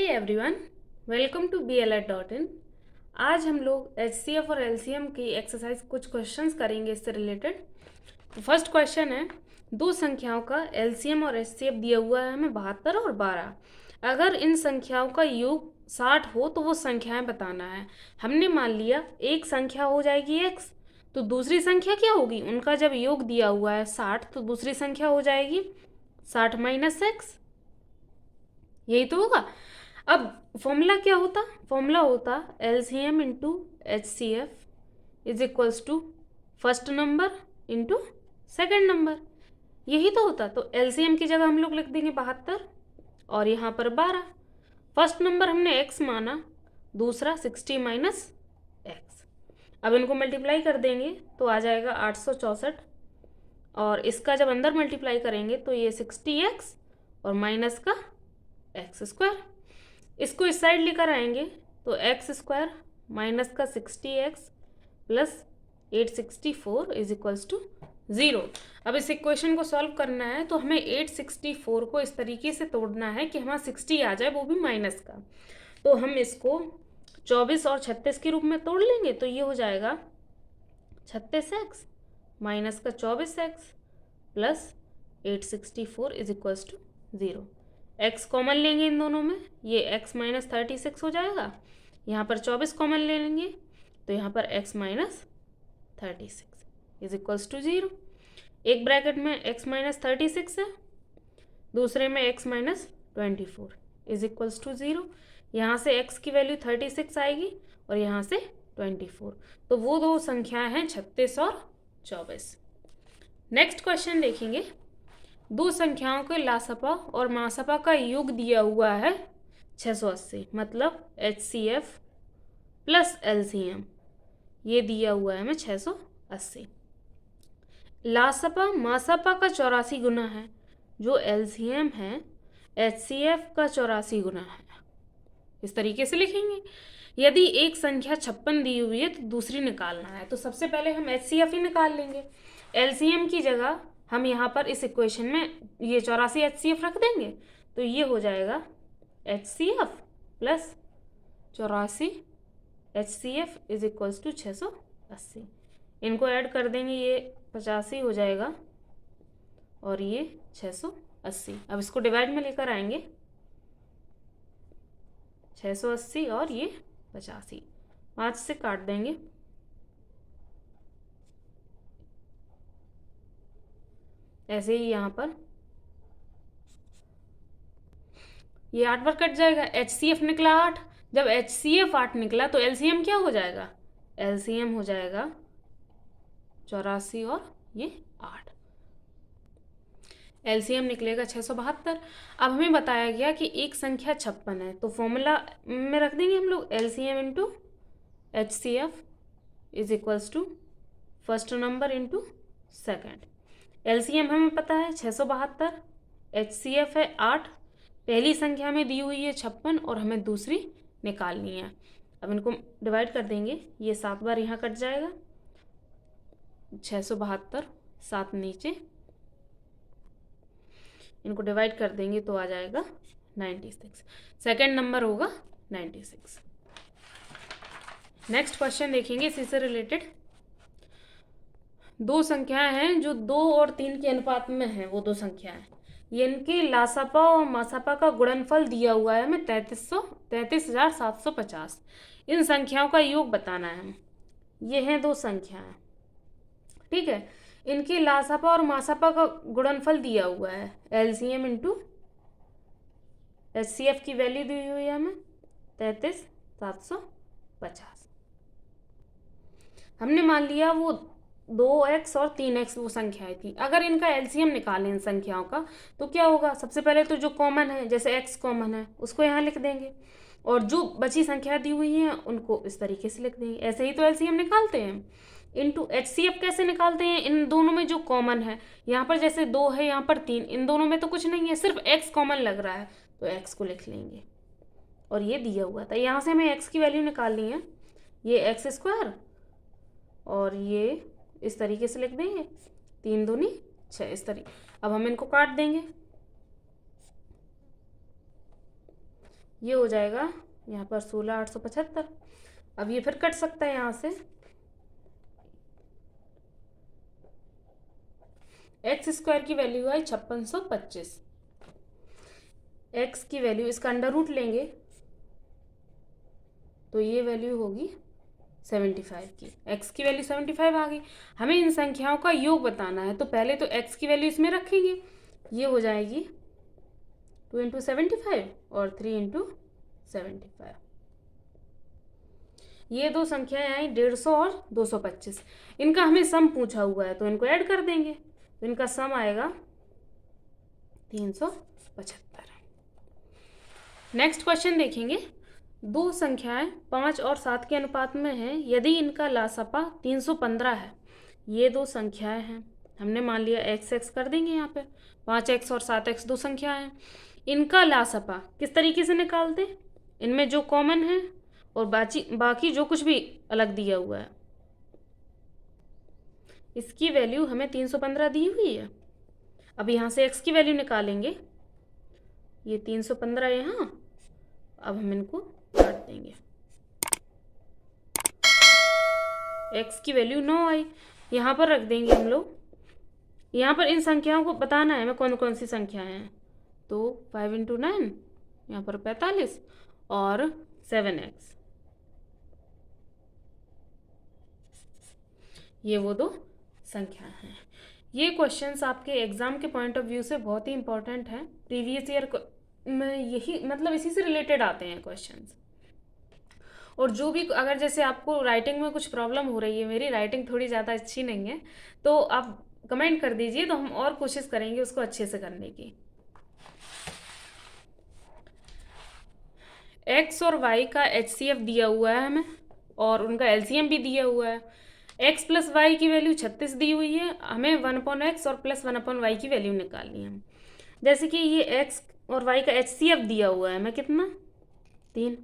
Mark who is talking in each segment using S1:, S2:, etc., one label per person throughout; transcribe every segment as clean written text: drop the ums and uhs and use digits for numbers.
S1: Everyone, welcome to BLED.in। आज हम लोग HCF और LCM की एक्सरसाइज कुछ क्वेश्चंस करेंगे इससे रिलेटेड। तो फर्स्ट क्वेश्चन है, दो संख्याओं का LCM और HCF दिया हुआ है हमें 72 और 12। अगर इन संख्याओं का योग 60 हो तो वो संख्याएं बताना है। हमने मान लिया एक संख्या हो जाएगी x, तो दूसरी संख्या क्या होगी, उनका जब योग दिया हुआ है 60 तो दूसरी संख्या हो जाएगी 60 माइनस x। यही तो होगा। अब फॉर्मूला क्या होता, फॉर्मूला होता LCM into HCF is equals to first number into second number. यही तो होता। तो LCM की जगह हम लोग लिख देंगे 72 और यहाँ पर 12। फर्स्ट नंबर हमने x माना, दूसरा 60 माइनस x। अब इनको मल्टीप्लाई कर देंगे तो आ जाएगा 864, और इसका जब अंदर मल्टीप्लाई करेंगे तो ये 60x और माइनस का एक्स स्क्वायर। इसको इस साइड लेकर आएंगे तो एक्स स्क्वायर माइनस का 60x plus 864 is equals to 0। अब इस इक्वेशन को सॉल्व करना है तो हमें 864 को इस तरीके से तोड़ना है कि हमारा 60 आ जाए, वो भी माइनस का। तो हम इसको 24 और 36 के रूप में तोड़ लेंगे तो ये हो जाएगा 36x माइनस का 24x plus 864 is equals to 0। x common लेंगे इन दोनों में, ये x माइनस 36 हो जाएगा। यहाँ पर 24 कॉमन ले लेंगे तो यहाँ पर x minus 36 is equals to 0। एक ब्रैकेट में x माइनस 36 है, दूसरे में x minus 24 is equals to 0। यहाँ से x की वैल्यू 36 आएगी और यहाँ से 24, तो वो दो संख्याएं हैं 36 और 24। नेक्स्ट क्वेश्चन देखेंगे, दो संख्याओं के लासपा और मासपा का योग दिया हुआ है 680, मतलब HCF प्लस LCM ये दिया हुआ है हमें 680। लासपा मासपा का 84 गुना है, जो LCM है HCF का 84 गुना है। इस तरीके से लिखेंगे। यदि एक संख्या 56 दी हुई है तो दूसरी निकालना है, तो सबसे पहले हम HCF ही निकाल लेंगे। LCM की जगह हम यहाँ पर इस इक्वेशन में ये 84 HCF रख देंगे तो ये हो जाएगा HCF plus 84 HCF is equals to 680। इनको ऐड कर देंगे, ये 85 हो जाएगा और ये 680। अब इसको डिवाइड में लेकर आएंगे, 680 और ये 85, 5 से काट देंगे, ऐसे ही यहाँ पर ये 8 बार कट जाएगा। HCF निकला 8, जब HCF 8 निकला तो LCM क्या हो जाएगा, LCM हो जाएगा 84 और ये 8। LCM निकलेगा 672। अब हमें बताया गया कि एक संख्या 56 है, तो फॉर्मूला में रख देंगे हम लोग LCM into HCF is equals to first number into second. LCM हमें पता है 672, HCF है 8, पहली संख्या में दी हुई है 56 और हमें दूसरी निकालनी है। अब इनको डिवाइड कर देंगे, ये 7 बार यहाँ कट जाएगा, 672 7 नीचे, इनको डिवाइड कर देंगे तो आ जाएगा 96। सेकेंड नंबर होगा 96। नेक्स्ट क्वेश्चन देखेंगे इसी से रिलेटेड। दो संख्याएं हैं जो 2 और 3 के अनुपात में हैं, वो दो संख्याएं, ये इनके लासपा और मासपा का गुणनफल दिया हुआ है हमें 33,750। इन संख्याओं का योग बताना है। ये हैं दो संख्याएं, ठीक है। इनके लासपा और मासपा का गुणनफल दिया हुआ है, LCM इंटू HCF की वैल्यू दी हुई है हमें 33,750। हमने मान लिया वो 2x और 3x वो संख्याएं थी। अगर इनका LCM निकालें इन संख्याओं का तो क्या होगा, सबसे पहले तो जो कॉमन है, जैसे x कॉमन है उसको यहाँ लिख देंगे, और जो बची संख्या दी हुई हैं उनको इस तरीके से लिख देंगे। ऐसे ही तो LCM निकालते हैं। इंटू HCF कैसे निकालते हैं, इन दोनों में जो कॉमन है, यहाँ पर जैसे 2 है, यहाँ पर 3, इन दोनों में तो कुछ नहीं है, सिर्फ x कॉमन लग रहा है तो x को लिख लेंगे। और ये दिया हुआ था, यहाँ से हमें x की वैल्यू निकालनी है, ये x स्क्वायर और ये इस तरीके से लिख देंगे, 3 दूनी 6 इस तरीके। अब हम इनको काट देंगे, ये हो जाएगा यहाँ पर 16,875। अब ये फिर कट सकता है यहाँ से, एक्स स्क्वायर की वैल्यू आई 5625। एक्स की वैल्यू, इसका अंडर रूट लेंगे तो ये वैल्यू होगी 75 की। एक्स की वैल्यू 75 आ गई। हमें इन संख्याओं का योग बताना है, तो पहले तो एक्स की वैल्यू इसमें रखेंगे। ये हो जाएगी 2 इंटू 75 और 3 इंटू 75। ये दो संख्याएं आई 150 और 225। इनका हमें सम पूछा हुआ है तो इनको ऐड कर देंगे, तो इनका सम आएगा 375। नेक्स्ट क्वेश्चन देखेंगे। दो संख्याएं 5 और 7 के अनुपात में हैं, यदि इनका लासपा 315 है। ये दो संख्याएं हैं, हमने मान लिया एक्स एक्स कर देंगे यहाँ पे। 5x और 7x दो संख्याएं हैं, इनका लासपा किस तरीके से निकालते? इनमें जो कॉमन है और बाकी जो कुछ भी अलग दिया हुआ है, इसकी वैल्यू हमें 315 दी हुई है। अब यहाँ से x की वैल्यू निकालेंगे, ये 315 यहाँ, अब हम इनको काट देंगे। x की वैल्यू 9 आई, यहाँ पर रख देंगे हम लोग। यहाँ पर इन संख्याओं को बताना है हमें कौन कौन सी संख्याएं हैं, तो 5 इंटू 9 यहाँ पर 45 और 7x, ये वो दो संख्याएं हैं। ये क्वेश्चंस आपके एग्जाम के पॉइंट ऑफ व्यू से बहुत ही इंपॉर्टेंट है। प्रीवियस ईयर में यही मतलब इसी से रिलेटेड आते हैं क्वेश्चंस। और जो भी अगर जैसे आपको राइटिंग में कुछ प्रॉब्लम हो रही है, मेरी राइटिंग थोड़ी ज़्यादा अच्छी नहीं है, तो आप कमेंट कर दीजिए, तो हम और कोशिश करेंगे उसको अच्छे से करने की। एक्स और वाई का HCF दिया हुआ है हमें और उनका LCM भी दिया हुआ है। x प्लस वाई की वैल्यू 36 दी हुई है, हमें 1/x और प्लस 1/y की वैल्यू निकालनी है। जैसे कि ये x और y का HCF दिया हुआ है हमें कितना, 3।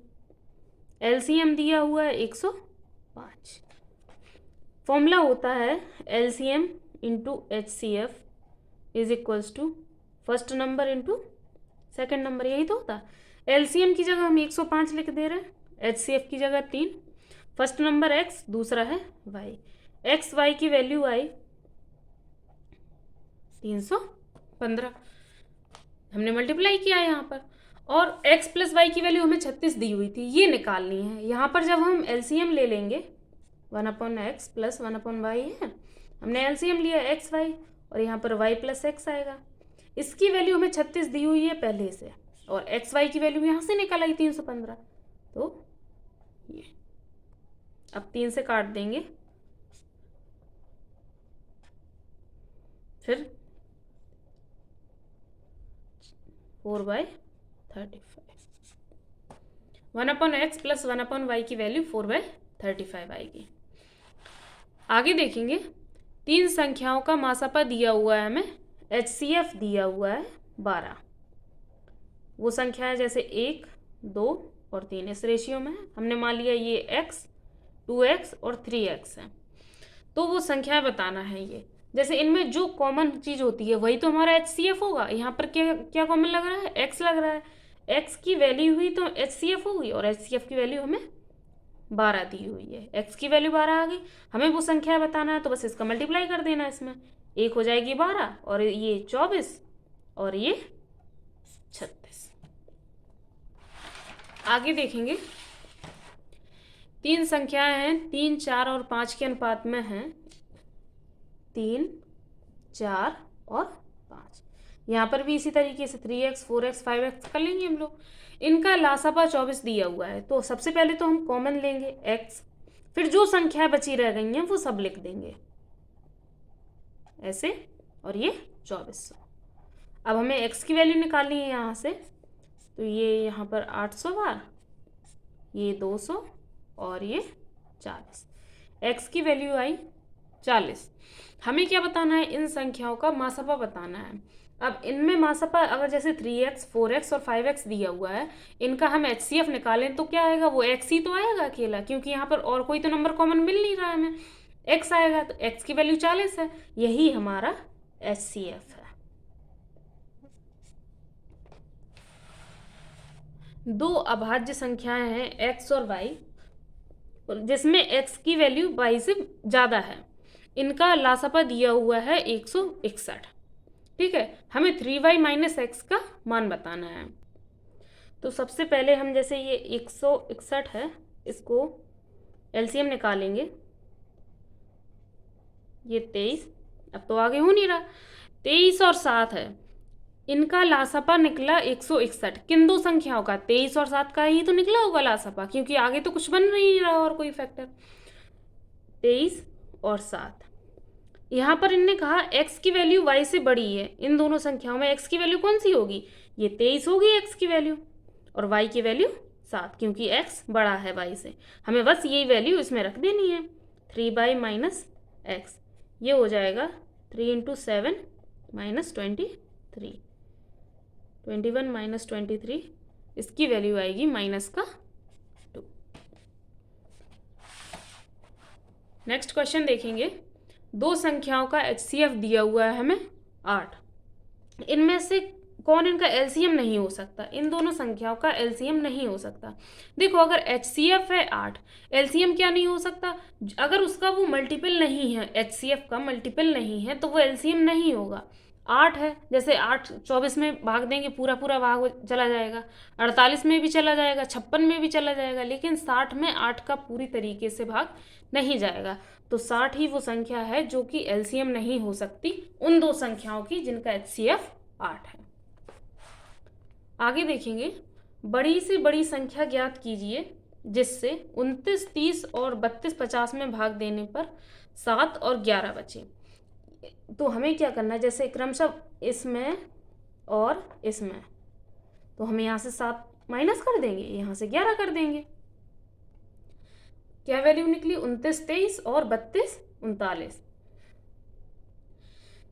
S1: LCM दिया हुआ है 105। फॉर्मूला होता है LCM into HCF is equals to first number into second number, यही तो होता है। LCM की जगह हम 105 लिख दे रहे हैं, HCF की जगह 3। फर्स्ट नंबर x, दूसरा है y। x y की वैल्यू आई 315, हमने मल्टीप्लाई किया है यहाँ पर, और x प्लस वाई की वैल्यू हमें 36 दी हुई थी, ये निकालनी है। यहाँ पर जब हम LCM ले लेंगे 1/x प्लस 1/y है, हमने LCM लिया x y और यहाँ पर y प्लस x आएगा। इसकी वैल्यू हमें 36 दी हुई है पहले से, और x y की वैल्यू यहाँ से निकल आई 315, तो ये अब 3 से काट देंगे, फिर 4/35। 1/x प्लस 1/y की वैल्यू 4/35 आएगी। आगे देखेंगे, 3 संख्याओं का मासापा दिया हुआ है हमें, HCF दिया हुआ है 12। वो संख्या है जैसे 1, 2 और 3 इस रेशियो में है। हमने मान लिया ये x, 2x और 3x है, तो वो संख्या बताना है ये। जैसे इनमें जो कॉमन चीज़ होती है वही तो हमारा HCF होगा। यहाँ पर क्या क्या कॉमन लग रहा है, x लग रहा है। x की वैल्यू हुई तो HCF होगी, और HCF की वैल्यू हमें 12 दी हुई है। x की वैल्यू 12 आ गई, हमें वो संख्या बताना है, तो बस इसका मल्टीप्लाई कर देना इसमें। एक हो जाएगी 12 और ये 24 और ये 36। आगे देखेंगे, 3 संख्याएं हैं 3, 4 और 5 के अनुपात में हैं, 3, 4 और 5। यहाँ पर भी इसी तरीके से 3x, 4x, 5x कर लेंगे हम लोग। इनका लासापा 24 दिया हुआ है, तो सबसे पहले तो हम कॉमन लेंगे x, फिर जो संख्या बची रह गई हैं वो सब लिख देंगे ऐसे, और ये 2400। अब हमें x की वैल्यू निकालनी है यहाँ से, तो ये यहाँ पर 800 बार, ये 200 और ये 40। x की वैल्यू आई 40। हमें क्या बताना है, इन संख्याओं का मासापा बताना है। अब इनमें मासापा अगर जैसे 3x, 4x और 5x दिया हुआ है, इनका हम HCF निकालें तो क्या आएगा, वो x ही तो आएगा अकेला, क्योंकि यहाँ पर और कोई तो नंबर कॉमन मिल नहीं रहा है हमें। x आएगा तो x की वैल्यू 40 है, यही हमारा HCF है। दो अभाज्य संख्याएं हैं x और y, जिसमें x की वैल्यू y से ज़्यादा है। इनका लासापा दिया हुआ है 161। ठीक है, हमें 3y माइनस एक्स का मान बताना है। तो सबसे पहले हम जैसे ये 161 है, इसको एलसीएम निकालेंगे। ये 23, अब तो आगे हो नहीं रहा, 23 और 7 है, इनका लासापा निकला 161। किन दो संख्याओं का? 23 और 7 का ही तो निकला होगा लासापा, क्योंकि आगे तो कुछ बन नहीं रहा और कोई फैक्टर। 23 और 7, यहाँ पर इनने कहा x की वैल्यू y से बड़ी है। इन दोनों संख्याओं में x की वैल्यू कौन सी होगी? ये 23 होगी x की वैल्यू, और y की वैल्यू 7, क्योंकि x बड़ा है y से। हमें बस यही वैल्यू इसमें रख देनी है, 3y माइनस एक्स। ये हो जाएगा 3 इंटू 7 माइनस 23, 21 माइनस 23, इसकी वैल्यू आएगी माइनस का 2। नेक्स्ट क्वेश्चन देखेंगे। दो संख्याओं का HCF दिया हुआ है हमें 8। इनमें से कौन इनका LCM नहीं हो सकता? इन दोनों संख्याओं का LCM नहीं हो सकता। देखो, अगर HCF है 8, LCM क्या नहीं हो सकता? अगर उसका वो मल्टीपल नहीं है, HCF का मल्टीपल नहीं है, तो वो LCM नहीं होगा। 8 है, जैसे 8 24 में भाग देंगे, पूरा पूरा भाग चला जाएगा, 48 में भी चला जाएगा, 56 में भी चला जाएगा, लेकिन 60 में 8 का पूरी तरीके से भाग नहीं जाएगा। तो 60 ही वो संख्या है जो कि LCM नहीं हो सकती उन दो संख्याओं की जिनका HCF 8 है। आगे देखेंगे, बड़ी से बड़ी संख्या ज्ञात कीजिए जिससे 29, 30 और 32, 50 में भाग देने पर 7 और 11 बचे। तो हमें क्या करना है, जैसे क्रमशः इसमें और इसमें, तो हम यहाँ से 7 माइनस कर देंगे, यहाँ से 11 कर देंगे। क्या वैल्यू निकली? 29, 23 और 32, 39।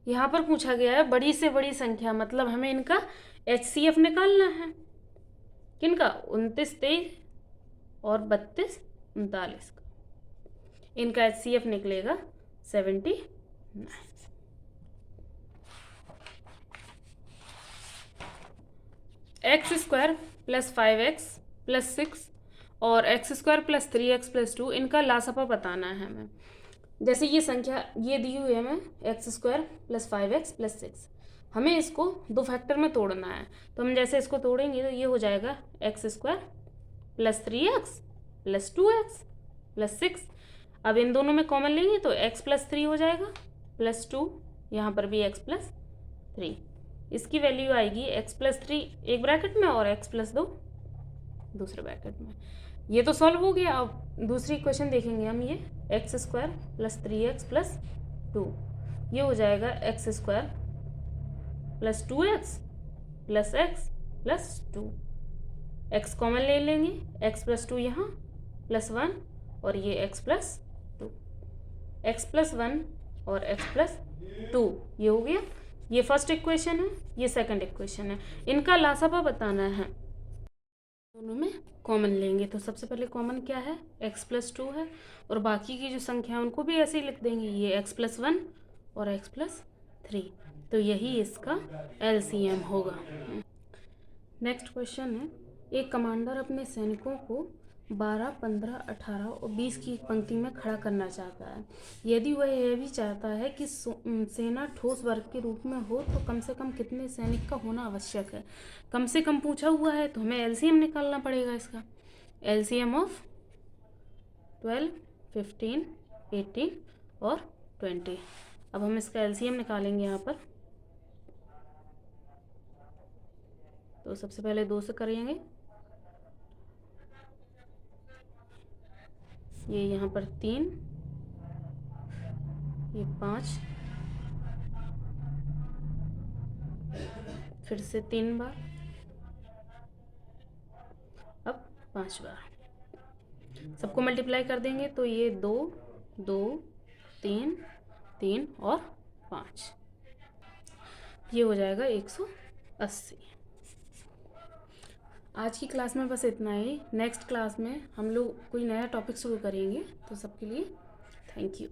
S1: यहाँ पर पूछा गया है बड़ी से बड़ी संख्या, मतलब हमें इनका HCF निकालना है। किनका? 29, 23 और 32, 39 का। इनका HCF निकलेगा 79। X square plus 5x plus 6 और x square plus 3x plus 2, इनका लासापा बताना है हमें। जैसे ये संख्या ये दी हुई है हमें, x square plus 5x plus 6, हमें इसको दो फैक्टर में तोड़ना है। तो हम जैसे इसको तोड़ेंगे तो ये हो जाएगा x square plus 3x plus 2x plus 6। अब इन दोनों में कॉमन लेंगे तो x प्लस 3 हो जाएगा प्लस 2, यहाँ पर भी x प्लस 3। इसकी वैल्यू आएगी x प्लस 3 एक ब्रैकेट में और x प्लस 2 दूसरे ब्रैकेट में। ये तो सॉल्व हो गया। अब दूसरी क्वेश्चन देखेंगे हम, ये x square plus 3x plus 2, ये हो जाएगा x square plus 2x plus x plus 2। x common ले लेंगे, x प्लस 2 यहाँ प्लस 1 और ये x प्लस 2, x प्लस 1 और x प्लस 2, ये हो गया। ये फर्स्ट इक्वेशन है, ये सेकंड इक्वेशन है। इनका लासापा बताना है, दोनों में कॉमन लेंगे। तो सबसे पहले कॉमन क्या है? x प्लस 2 है, और बाकी की जो संख्या है उनको भी ऐसे ही लिख देंगे, ये x प्लस 1 और x प्लस 3। तो यही इसका LCM होगा। नेक्स्ट क्वेश्चन है, एक कमांडर अपने सैनिकों को 12, 15, 18 और 20 की एक पंक्ति में खड़ा करना चाहता है। यदि वह यह भी चाहता है कि सेना ठोस वर्ग के रूप में हो तो कम से कम कितने सैनिक का होना आवश्यक है? कम से कम पूछा हुआ है तो हमें LCM निकालना पड़ेगा इसका। LCM ऑफ 12, 15, 18 और 20। अब हम इसका LCM निकालेंगे यहाँ पर। तो सबसे पहले 2 से करेंगे, ये यहाँ पर 3, ये 5, फिर से 3 बार, अब 5 बार। सबको मल्टीप्लाई कर देंगे तो ये 2, 2, 3, 3 और 5, ये हो जाएगा 180। आज की क्लास में बस इतना ही। नेक्स्ट क्लास में हम लोग कोई नया टॉपिक शुरू करेंगे। तो सबके लिए थैंक यू।